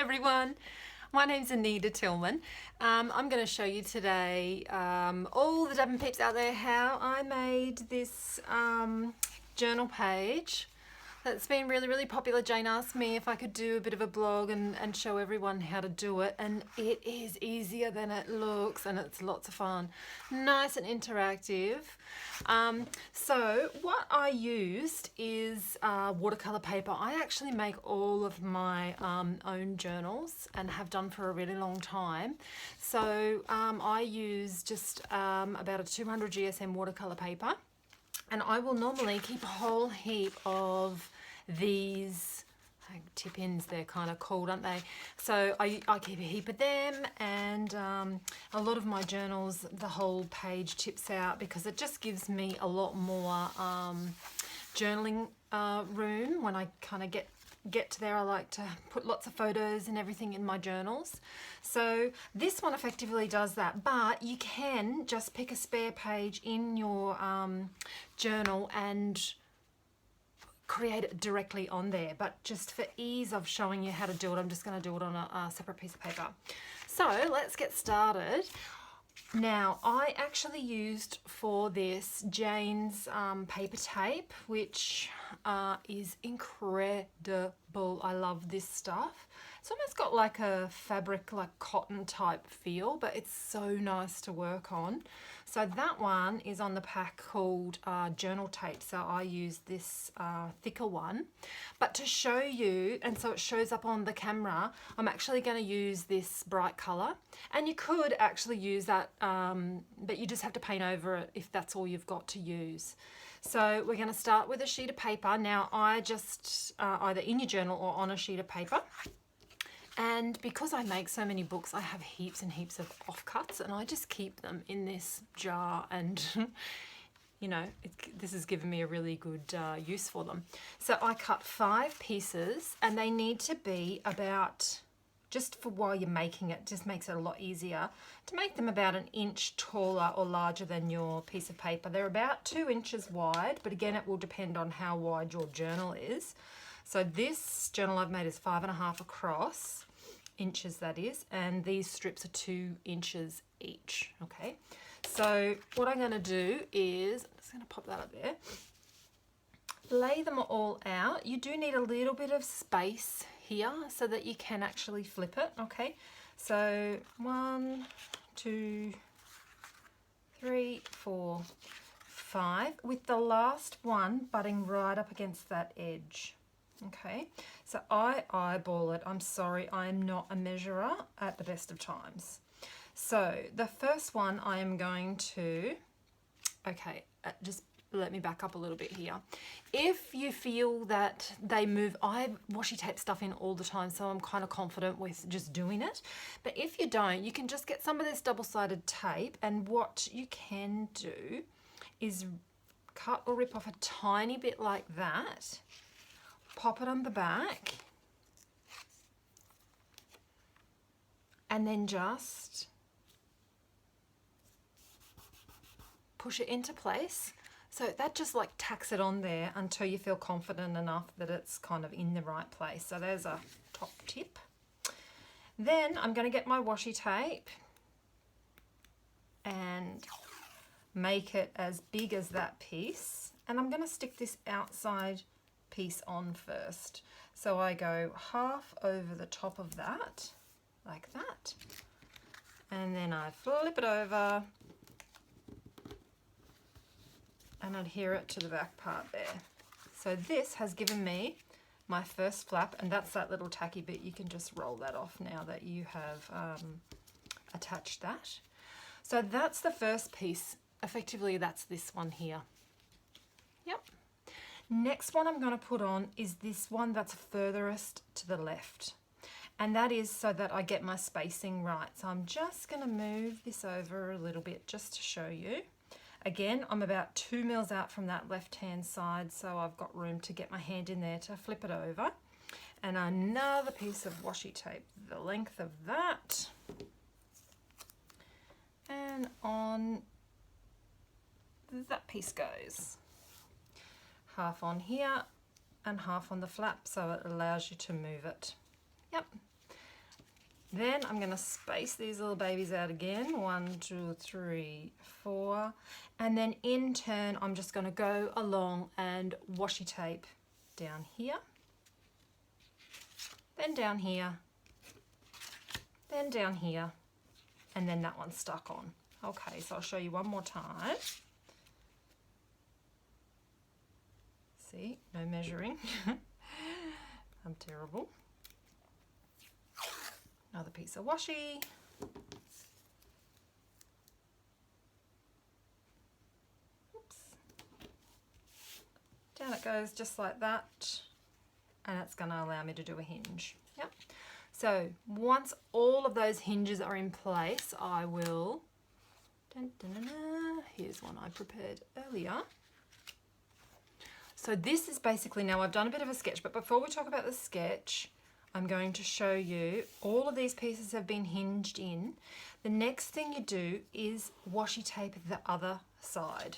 everyone, my name's Anita Tillman. I'm going to show you today, all the Devon peeps out there, how I made this journal page that's been really popular. Jane asked me if I could do a bit of a blog and show everyone how to do it, and it is easier than it looks, and it's lots of fun, nice and interactive. So what I used is watercolor paper. I actually make all of my own journals and have done for a really long time. So I use just about a 200 GSM watercolor paper. And I will normally keep a whole heap of these tip-ins, they're kind of called, aren't they? So I keep a heap of them, and a lot of my journals, the whole page tips out because it just gives me a lot more journaling room. When I kind of get to there, I like to put lots of photos and everything in my journals. So this one effectively does that, but you can just pick a spare page in your journal and create it directly on there. But just for ease of showing you how to do it, I'm just going to do it on a separate piece of paper. So let's get started. Now, I actually used for this Jane's paper tape, which is incredible. I love this stuff. It's almost got like a fabric, like cotton type feel, but it's so nice to work on. So that one is on the pack called journal tape. So I use this thicker one. But to show you, and so it shows up on the camera, I'm actually going to use this bright colour. And you could actually use that, but you just have to paint over it if that's all you've got to use. So we're going to start with a sheet of paper. Now I just, either in your journal or on a sheet of paper. And because I make so many books, I have heaps and heaps of offcuts, and I just keep them in this jar, and you know, this has given me a really good use for them. So I cut 5 pieces, and they need to be about, just for while you're making it, just makes it a lot easier to make them about 1 inch taller or larger than your piece of paper. They're about 2 inches wide, but again, it will depend on how wide your journal is. So this journal I've made is 5.5 across, inches that is, and these strips are 2 inches each, okay? So what I'm going to do is, I'm just going to pop that up there, lay them all out. You do need a little bit of space here so that you can actually flip it, okay? So 1, 2, 3, 4, 5, with the last one butting right up against that edge. Okay, so I eyeball it. I'm sorry, I am not a measurer at the best of times. So the first one I am going to, okay, just let me back up a little bit here. If you feel that they move, I washi tape stuff in all the time, so I'm kind of confident with just doing it. But if you don't, you can just get some of this double-sided tape, and what you can do is cut or rip off a tiny bit like that, pop it on the back, and then just push it into place. So that just like tacks it on there until you feel confident enough that it's kind of in the right place. So there's a top tip. Then I'm going to get my washi tape and make it as big as that piece, and I'm going to stick this outside piece on first. So I go half over the top of that, like that, and then I flip it over and adhere it to the back part there. So this has given me my first flap, and that's that little tacky bit. You can just roll that off now that you have attached that. So that's the first piece. Effectively, that's this one here. Yep. Next one I'm going to put on is this one that's furthest to the left, and that is so that I get my spacing right. So I'm just going to move this over a little bit just to show you. Again, I'm about 2 mils out from that left hand side, so I've got room to get my hand in there to flip it over. And another piece of washi tape, the length of that, and on that piece goes. Half on here and half on the flap, so it allows you to move it. Yep. Then I'm going to space these little babies out again. 1, 2, 3, 4. And then in turn, I'm just going to go along and washi tape down here. Then down here. Then down here. And then that one's stuck on. Okay, so I'll show you one more time. See, no measuring. I'm terrible. Another piece of washi. Oops. Down it goes just like that. And it's going to allow me to do a hinge. Yep. So once all of those hinges are in place, I will, here's one I prepared earlier. So this is basically, now I've done a bit of a sketch, but before we talk about the sketch, I'm going to show you all of these pieces have been hinged in. The next thing you do is washi tape the other side.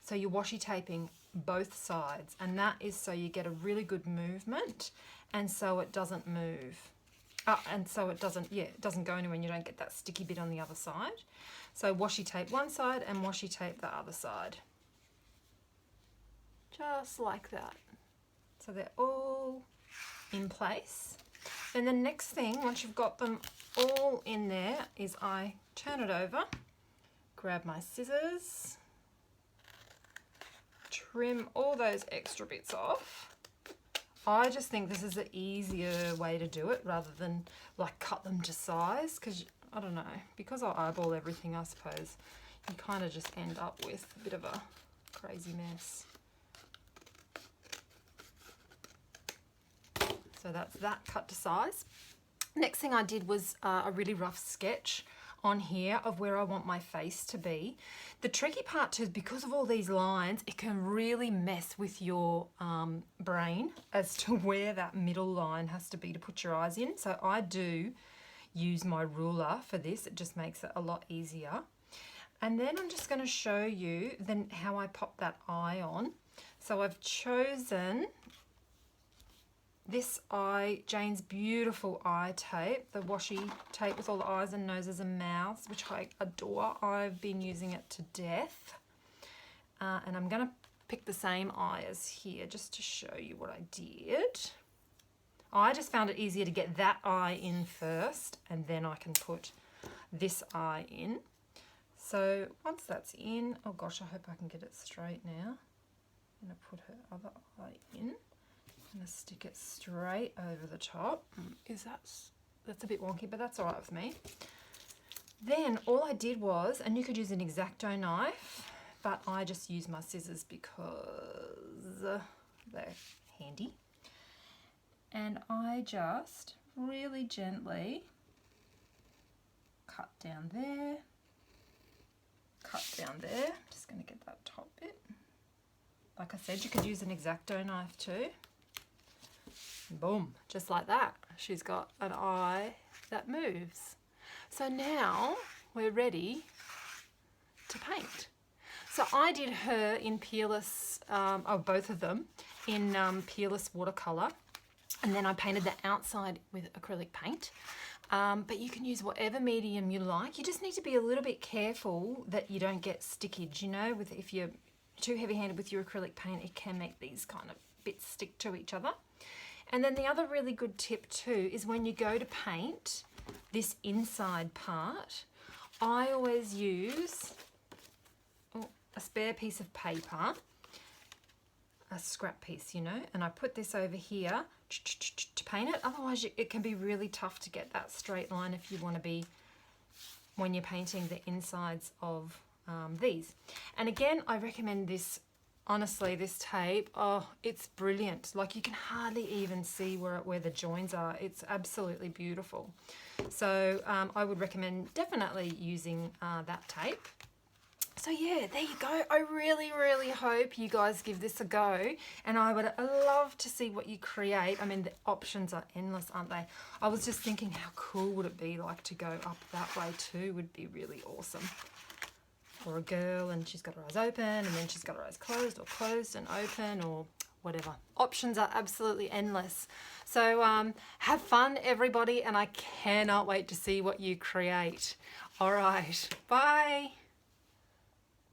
So you're washi taping both sides, and that is so you get a really good movement and so it doesn't move. And so it doesn't, it doesn't go anywhere and you don't get that sticky bit on the other side. So washi tape one side and washi tape the other side. Just like that. So they're all in place. And the next thing, once you've got them all in there, is I turn it over, grab my scissors, trim all those extra bits off. I just think this is an easier way to do it rather than like cut them to size, because I don't know, because I eyeball everything, I suppose you kind of just end up with a bit of a crazy mess. So that's that cut to size. Next thing I did was a really rough sketch on here of where I want my face to be. The tricky part too is because of all these lines, it can really mess with your brain as to where that middle line has to be to put your eyes in. So I do use my ruler for this. It just makes it a lot easier. And then I'm just going to show you then how I pop that eye on. So I've chosen this eye, Jane's beautiful eye tape, the washi tape with all the eyes and noses and mouths, which I adore. I've been using it to death. And I'm going to pick the same eye as here just to show you what I did. I just found it easier to get that eye in first and then I can put this eye in. So once that's in, oh gosh, I hope I can get it straight now. I'm going to put her other eye in. I'm going to stick it straight over the top. That's a bit wonky, but that's all right with me. Then all I did was, and you could use an X-Acto knife, but I just use my scissors because they're handy. And I just really gently cut down there, Just going to get that top bit. Like I said, you could use an X-Acto knife too. Boom, just like that. She's got an eye that moves. So now we're ready to paint. So I did her in Peerless, both of them, in Peerless watercolour. And then I painted the outside with acrylic paint. But you can use whatever medium you like. You just need to be a little bit careful that you don't get stickage, you know, if you're too heavy-handed with your acrylic paint, it can make these kind of bits stick to each other. And then the other really good tip too is when you go to paint this inside part, I always use a spare piece of paper, a scrap piece, you know, and I put this over here to paint it. Otherwise it can be really tough to get that straight line if you want to be, when you're painting the insides of these. And again, I recommend this. Honestly, this tape, oh, it's brilliant. Like you can hardly even see where the joins are. It's absolutely beautiful. So I would recommend definitely using that tape. So yeah, there you go. I really, really hope you guys give this a go. And I would love to see what you create. I mean, the options are endless, aren't they? I was just thinking, how cool would it be like to go up that way too? Would be really awesome. Or a girl and she's got her eyes open and then she's got her eyes closed or closed and open, or whatever. Options are absolutely endless. So have fun, everybody, and I cannot wait to see what you create. All right, bye.